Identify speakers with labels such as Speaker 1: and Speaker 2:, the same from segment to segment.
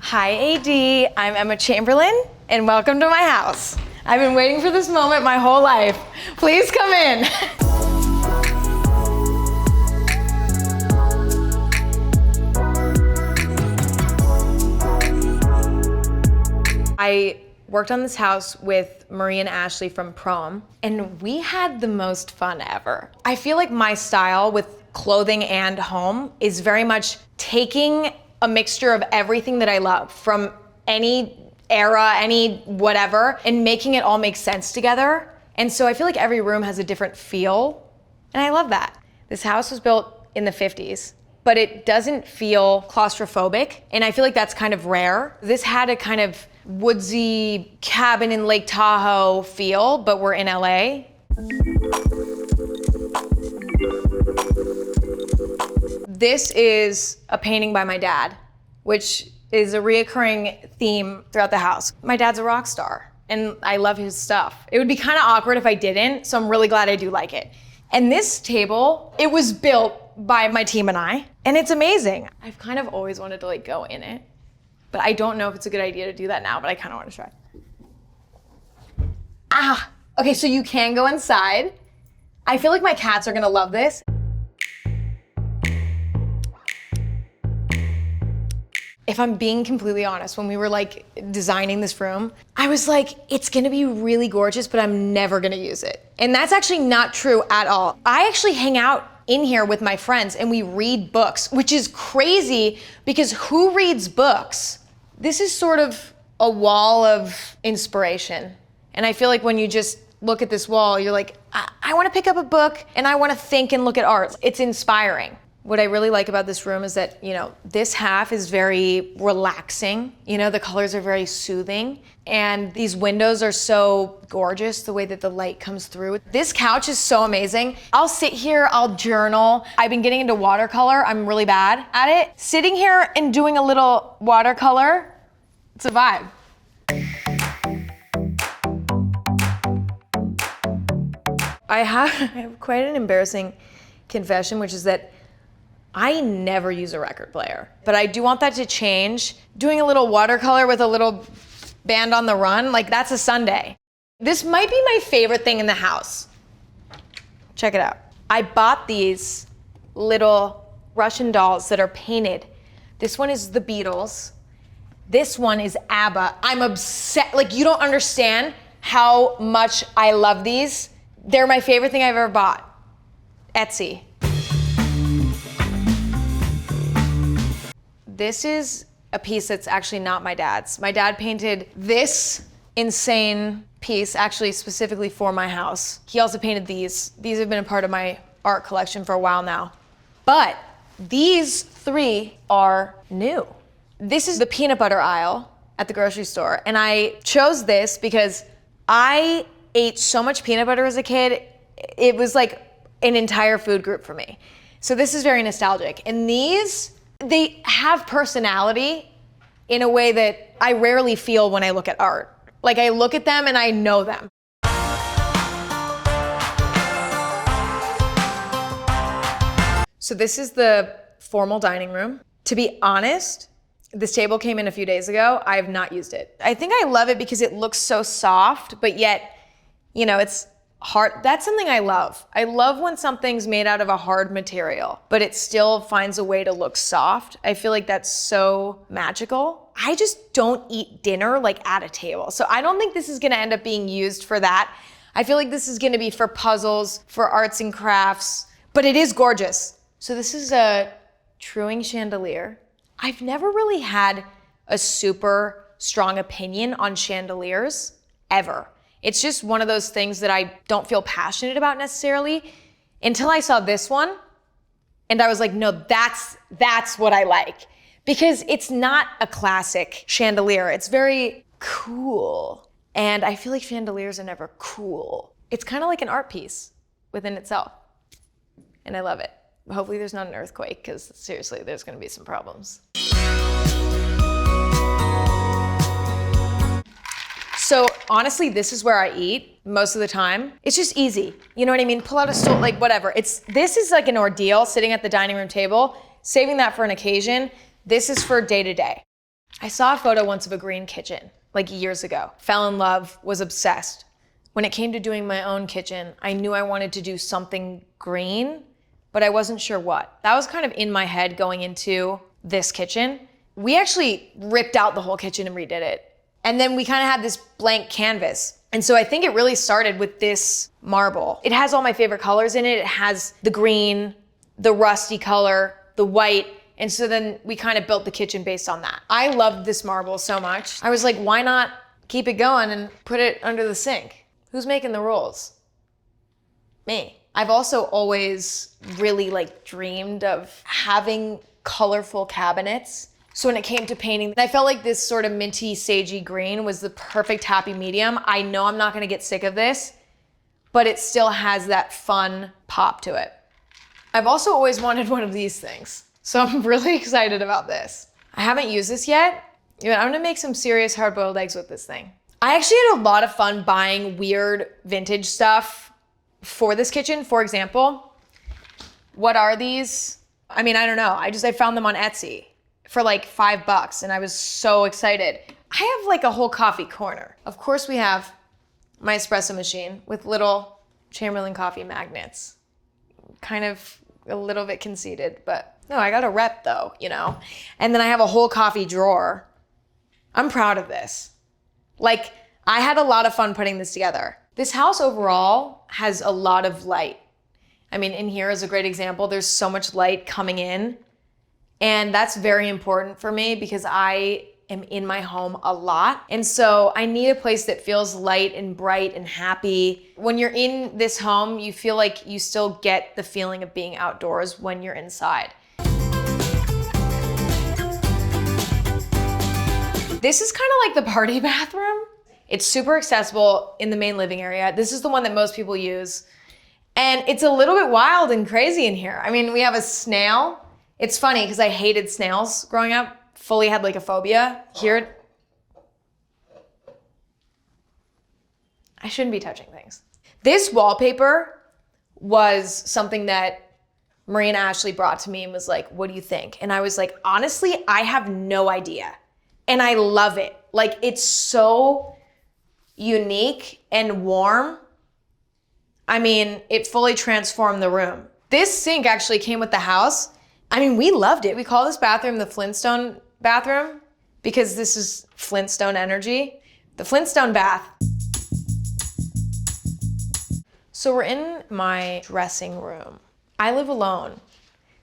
Speaker 1: Hi AD, I'm Emma Chamberlain, and welcome to my house. I've been waiting for this moment my whole life. Please come in. I worked on this house with Marie and Ashley from Proem, and we had the most fun ever. I feel like my style with clothing and home is very much taking a mixture of everything that I love from any era, any whatever, and making it all make sense together. And so I feel like every room has a different feel, and I love that. This house was built in the 50s, but it doesn't feel claustrophobic, and I feel like that's kind of rare. This had a kind of woodsy cabin in Lake Tahoe feel, but we're in LA. This is a painting by my dad, which is a reoccurring theme throughout the house. My dad's a rock star, and I love his stuff. It would be kind of awkward if I didn't, so I'm really glad I do like it. And this table, it was built by my team and I, and it's amazing. I've kind of always wanted to go in it, but I don't know if it's a good idea to do that now, but I kind of want to try. Okay, so you can go inside. I feel like my cats are gonna love this. If I'm being completely honest, when we were designing this room, I was like, it's gonna be really gorgeous, but I'm never gonna use it. And that's actually not true at all. I actually hang out in here with my friends and we read books, which is crazy because who reads books? This is sort of a wall of inspiration. And I feel like when you just look at this wall, you're like, I wanna pick up a book and I wanna think and look at art. It's inspiring. What I really like about this room is that, this half is very relaxing. The colors are very soothing. And these windows are so gorgeous, the way that the light comes through. This couch is so amazing. I'll sit here, I'll journal. I've been getting into watercolor. I'm really bad at it. Sitting here and doing a little watercolor, it's a vibe. I have quite an embarrassing confession, which is that I never use a record player, but I do want that to change. Doing a little watercolor with a little band on the run, that's a Sunday. This might be my favorite thing in the house. Check it out. I bought these little Russian dolls that are painted. This one is the Beatles. This one is ABBA. I'm obsessed, you don't understand how much I love these. They're my favorite thing I've ever bought. Etsy. This is a piece that's actually not my dad's. My dad painted this insane piece, actually specifically for my house. He also painted these. These have been a part of my art collection for a while now. But these three are new. This is the peanut butter aisle at the grocery store. And I chose this because I ate so much peanut butter as a kid. It was like an entire food group for me. So this is very nostalgic. And these, they have personality in a way that I rarely feel when I look at art. I look at them and I know them. So this is the formal dining room. To be honest, this table came in a few days ago. I have not used it. I think I love it because it looks so soft, but yet, it's hard. That's something I love. I love when something's made out of a hard material, but it still finds a way to look soft. I feel like that's so magical. I just don't eat dinner at a table. So I don't think this is gonna end up being used for that. I feel like this is gonna be for puzzles, for arts and crafts, but it is gorgeous. So this is a truing chandelier. I've never really had a super strong opinion on chandeliers, ever. It's just one of those things that I don't feel passionate about necessarily until I saw this one. And I was like, no, that's what I like. Because it's not a classic chandelier. It's very cool. And I feel like chandeliers are never cool. It's kind of like an art piece within itself. And I love it. Hopefully there's not an earthquake, because seriously, there's gonna be some problems. So honestly, this is where I eat most of the time. It's just easy. You know what I mean? Pull out a stool, whatever. This is like an ordeal, sitting at the dining room table, saving that for an occasion. This is for day to day. I saw a photo once of a green kitchen, like years ago. Fell in love, was obsessed. When it came to doing my own kitchen, I knew I wanted to do something green, but I wasn't sure what. That was kind of in my head going into this kitchen. We actually ripped out the whole kitchen and redid it. And then we kind of had this blank canvas. And so I think it really started with this marble. It has all my favorite colors in it. It has the green, the rusty color, the white. And so then we kind of built the kitchen based on that. I loved this marble so much. I was like, why not keep it going and put it under the sink? Who's making the rules? Me. I've also always really dreamed of having colorful cabinets. So when it came to painting, I felt like this sort of minty, sagey green was the perfect happy medium. I know I'm not gonna get sick of this, but it still has that fun pop to it. I've also always wanted one of these things. So I'm really excited about this. I haven't used this yet. I'm gonna make some serious hard-boiled eggs with this thing. I actually had a lot of fun buying weird vintage stuff for this kitchen. For example, what are these? I don't know. I found them on Etsy for like $5 and I was so excited. I have like a whole coffee corner. Of course we have my espresso machine with little Chamberlain coffee magnets. Kind of a little bit conceited, but no, I got a rep though, And then I have a whole coffee drawer. I'm proud of this. I had a lot of fun putting this together. This house overall has a lot of light. In here is a great example. There's so much light coming in. And that's very important for me because I am in my home a lot. And so I need a place that feels light and bright and happy. When you're in this home, you feel like you still get the feeling of being outdoors when you're inside. This is kind of like the party bathroom. It's super accessible in the main living area. This is the one that most people use. And it's a little bit wild and crazy in here. We have a snail. It's funny because I hated snails growing up. Fully had a phobia. Here, I shouldn't be touching things. This wallpaper was something that Marie and Ashley brought to me and was like, what do you think? And I was like, honestly, I have no idea. And I love it. It's so unique and warm. It fully transformed the room. This sink actually came with the house. We loved it. We call this bathroom the Flintstone Bathroom because this is Flintstone energy. The Flintstone bath. So we're in my dressing room. I live alone.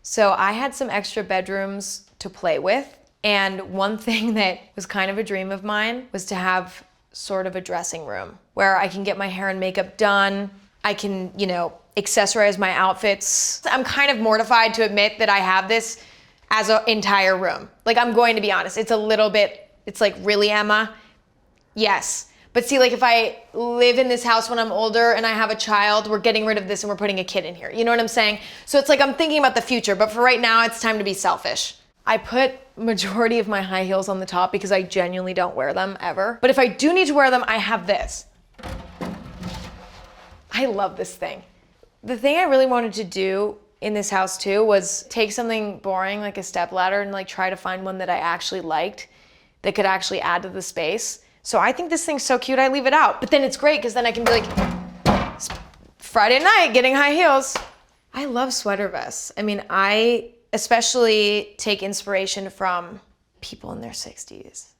Speaker 1: So I had some extra bedrooms to play with. And one thing that was kind of a dream of mine was to have sort of a dressing room where I can get my hair and makeup done. I can, accessorize my outfits. I'm kind of mortified to admit that I have this as an entire room. I'm going to be honest, it's a little bit, it's really Emma. Yes. But see, if I live in this house when I'm older and I have a child, we're getting rid of this and we're putting a kid in here. You know what I'm saying? So it's I'm thinking about the future, but for right now, it's time to be selfish. I put majority of my high heels on the top because I genuinely don't wear them ever. But if I do need to wear them, I have this. I love this thing. The thing I really wanted to do in this house too was take something boring like a stepladder and try to find one that I actually liked that could actually add to the space. So I think this thing's so cute, I leave it out. But then it's great because then I can be it's Friday night getting high heels. I love sweater vests. I especially take inspiration from people in their 60s.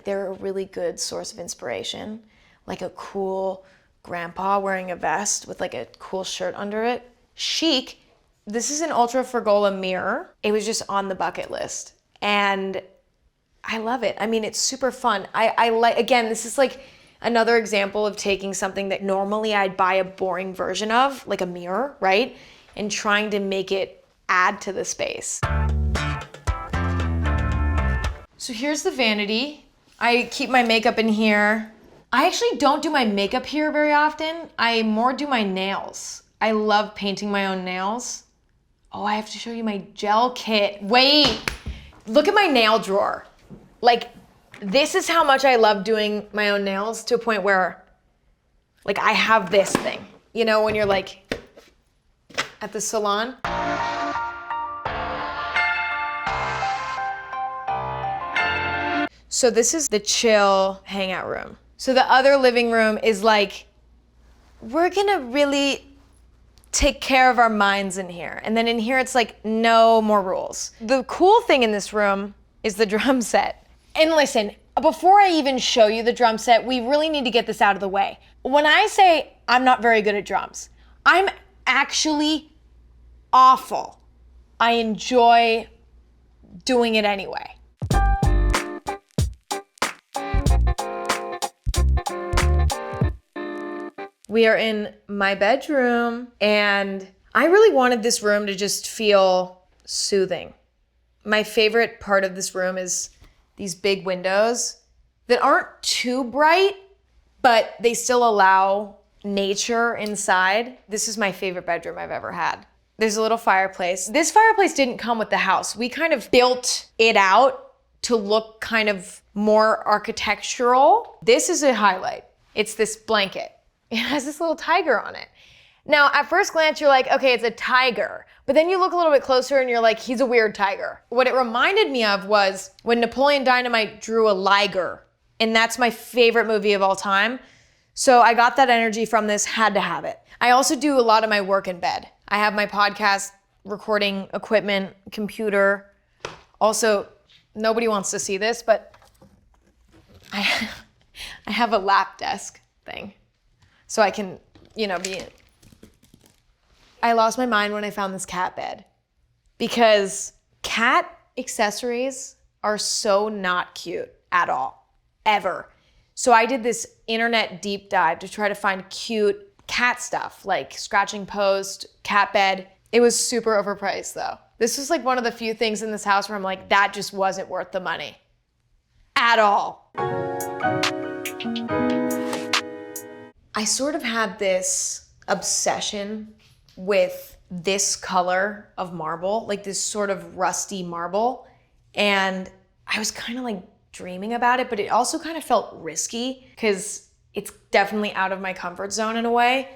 Speaker 1: They're a really good source of inspiration. A cool grandpa wearing a vest with a cool shirt under it. Chic. This is an Ultra Fergola mirror. It was just on the bucket list. And I love it. It's super fun. I like, again, this is another example of taking something that normally I'd buy a boring version of, like a mirror, right? And trying to make it add to the space. So here's the vanity. I keep my makeup in here. I actually don't do my makeup here very often. I more do my nails. I love painting my own nails. Oh, I have to show you my gel kit. Wait, look at my nail drawer. This is how much I love doing my own nails to a point where I have this thing. When you're at the salon. So this is the chill hangout room. So the other living room is like, we're gonna really take care of our minds in here. And then in here, it's like, no more rules. The cool thing in this room is the drum set. And listen, before I even show you the drum set, we really need to get this out of the way. When I say I'm not very good at drums, I'm actually awful. I enjoy doing it anyway. We are in my bedroom, and I really wanted this room to just feel soothing. My favorite part of this room is these big windows that aren't too bright, but they still allow nature inside. This is my favorite bedroom I've ever had. There's a little fireplace. This fireplace didn't come with the house. We kind of built it out to look kind of more architectural. This is a highlight. It's this blanket. It has this little tiger on it. Now, at first glance, you're like, okay, it's a tiger. But then you look a little bit closer and you're like, he's a weird tiger. What it reminded me of was when Napoleon Dynamite drew a liger. And that's my favorite movie of all time. So I got that energy from this, had to have it. I also do a lot of my work in bed. I have my podcast, recording equipment, computer. Also, nobody wants to see this, but I have a lap desk thing. So I can, be. I lost my mind when I found this cat bed because cat accessories are so not cute at all, ever. So I did this internet deep dive to try to find cute cat stuff like scratching post, cat bed. It was super overpriced though. This was like one of the few things in this house where I'm like, that just wasn't worth the money at all. I sort of had this obsession with this color of marble, like this sort of rusty marble. And I was kind of like dreaming about it, but it also kind of felt risky because it's definitely out of my comfort zone in a way.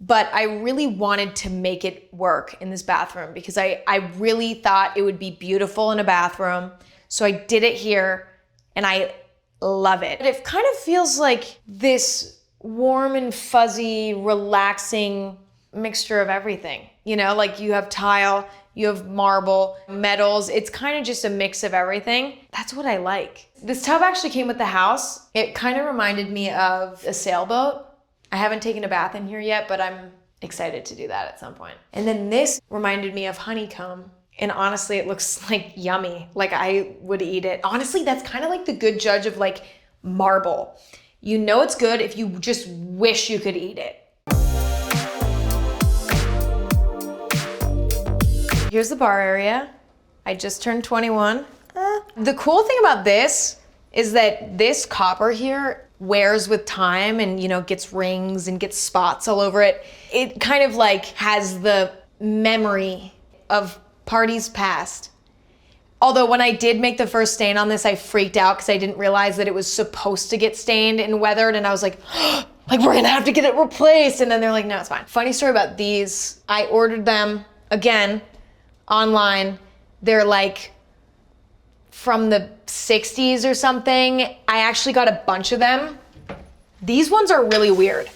Speaker 1: But I really wanted to make it work in this bathroom because I really thought it would be beautiful in a bathroom. So I did it here and I love it. It kind of feels like this warm and fuzzy, relaxing mixture of everything. Like you have tile, you have marble, metals. It's kind of just a mix of everything. That's what I like. This tub actually came with the house. It kind of reminded me of a sailboat. I haven't taken a bath in here yet, but I'm excited to do that at some point. And then this reminded me of honeycomb. And honestly, it looks like yummy. Like I would eat it. Honestly, that's kind of like the good judge of like marble. You know it's good if you just wish you could eat it. Here's the bar area. I just turned 21. The cool thing about this is that this copper here wears with time and, gets rings and gets spots all over it. It kind of like has the memory of parties past. Although when I did make the first stain on this, I freaked out because I didn't realize that it was supposed to get stained and weathered. And I was like, we're gonna have to get it replaced. And then they're like, no, it's fine. Funny story about these. I ordered them, again, online. They're like from the 60s or something. I actually got a bunch of them. These ones are really weird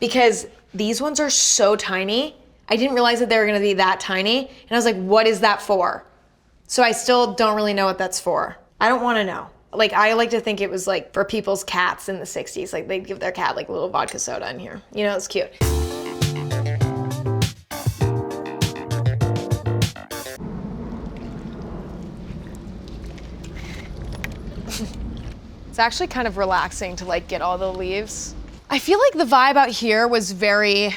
Speaker 1: because these ones are so tiny. I didn't realize that they were gonna be that tiny. And I was like, what is that for? So I still don't really know what that's for. I don't want to know. Like, I like to think it was like for people's cats in the 60s. Like they'd give their cat like a little vodka soda in here. It's cute. It's actually kind of relaxing to like get all the leaves. I feel like the vibe out here was very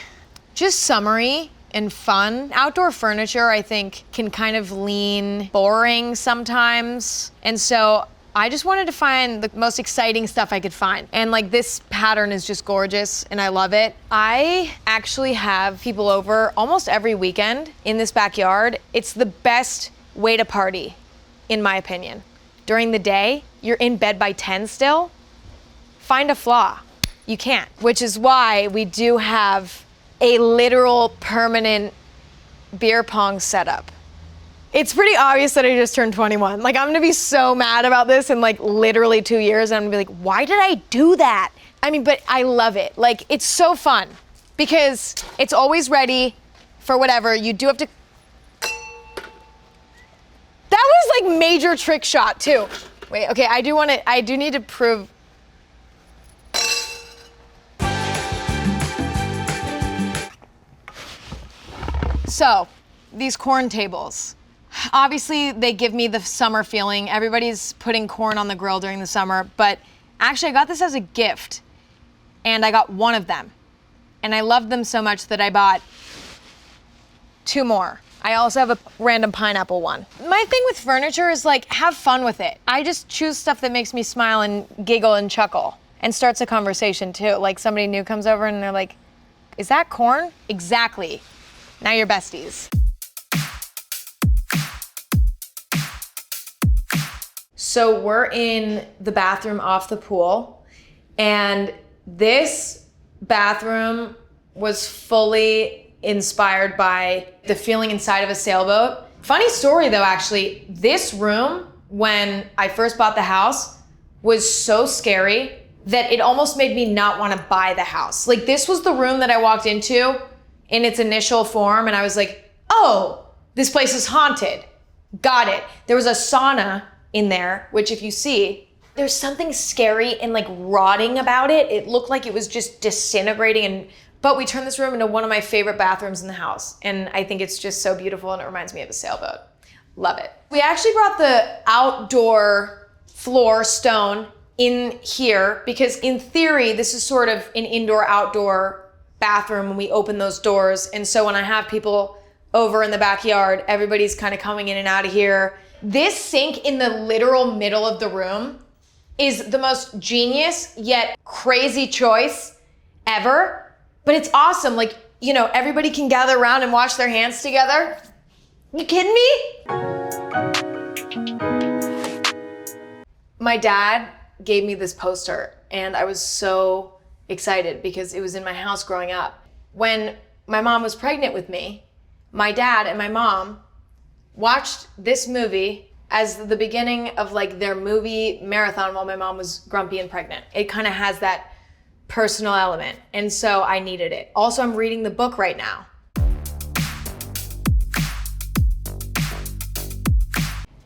Speaker 1: just summery and fun. Outdoor furniture, I think, can kind of lean boring sometimes. And so I just wanted to find the most exciting stuff I could find. And like this pattern is just gorgeous and I love it. I actually have people over almost every weekend in this backyard. It's the best way to party, in my opinion. During the day, you're in bed by 10 still. Find a flaw. You can't, which is why we do have a literal permanent beer pong setup. It's pretty obvious that I just turned 21. Like, I'm gonna be so mad about this in like literally 2 years. And I'm gonna be like, why did I do that? I mean, but I love it. Like, it's so fun because it's always ready for whatever. You do have to. That was like major trick shot too. Wait, okay, I do need to prove. So, these corn tables. Obviously, they give me the summer feeling. Everybody's putting corn on the grill during the summer, but actually I got this as a gift and I got one of them. And I loved them so much that I bought 2 more. I also have a random pineapple one. My thing with furniture is like, have fun with it. I just choose stuff that makes me smile and giggle and chuckle and starts a conversation too. Like somebody new comes over and they're like, is that corn? Exactly. Now you're besties. So we're in the bathroom off the pool, and this bathroom was fully inspired by the feeling inside of a sailboat. Funny story though, actually, this room, when I first bought the house, was so scary that it almost made me not want to buy the house. Like, this was the room that I walked into in its initial form, and I was like, oh, this place is haunted. Got it. There was a sauna in there, which if you see, there's something scary and like rotting about it. It looked like it was just disintegrating, but we turned this room into one of my favorite bathrooms in the house. And I think it's just so beautiful and it reminds me of a sailboat. Love it. We actually brought the outdoor floor stone in here because in theory, this is sort of an indoor-outdoor bathroom when we open those doors. And so when I have people over in the backyard, everybody's kind of coming in and out of here. This sink in the literal middle of the room is the most genius yet crazy choice ever, but it's awesome. Like, you know, everybody can gather around and wash their hands together. You kidding me? My dad gave me this poster and I was so excited because it was in my house growing up. When my mom was pregnant with me, my dad and my mom watched this movie as the beginning of like their movie marathon while my mom was grumpy and pregnant. It kind of has that personal element. And so I needed it. Also, I'm reading the book right now.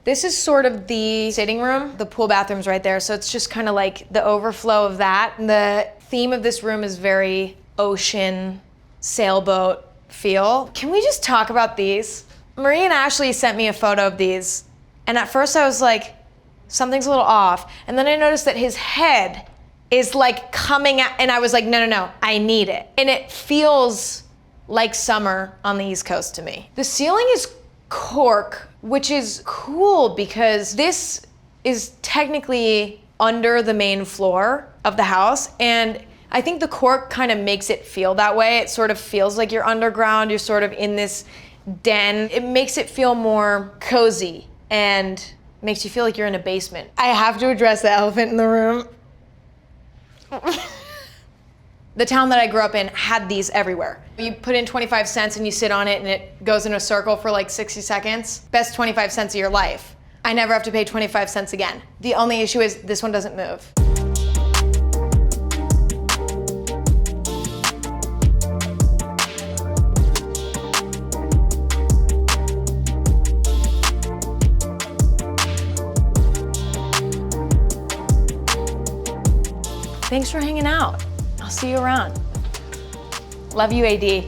Speaker 1: This is sort of the sitting room. The pool bathroom's right there. So it's just kind of like the overflow of that. And the theme of this room is very ocean, sailboat feel. Can we just talk about these? Marie and Ashley sent me a photo of these. And at first I was like, something's a little off. And then I noticed that his head is like coming out, and I was like, no, I need it. And it feels like summer on the East Coast to me. The ceiling is cork, which is cool because this is technically under the main floor of the house. And I think the cork kind of makes it feel that way. It sort of feels like you're underground, you're sort of in this den. It makes it feel more cozy and makes you feel like you're in a basement. I have to address the elephant in the room. The town that I grew up in had these everywhere. You put in 25 cents and you sit on it and it goes in a circle for like 60 seconds. Best 25 cents of your life. I never have to pay 25 cents again. The only issue is this one doesn't move. Thanks for hanging out. I'll see you around. Love you, AD.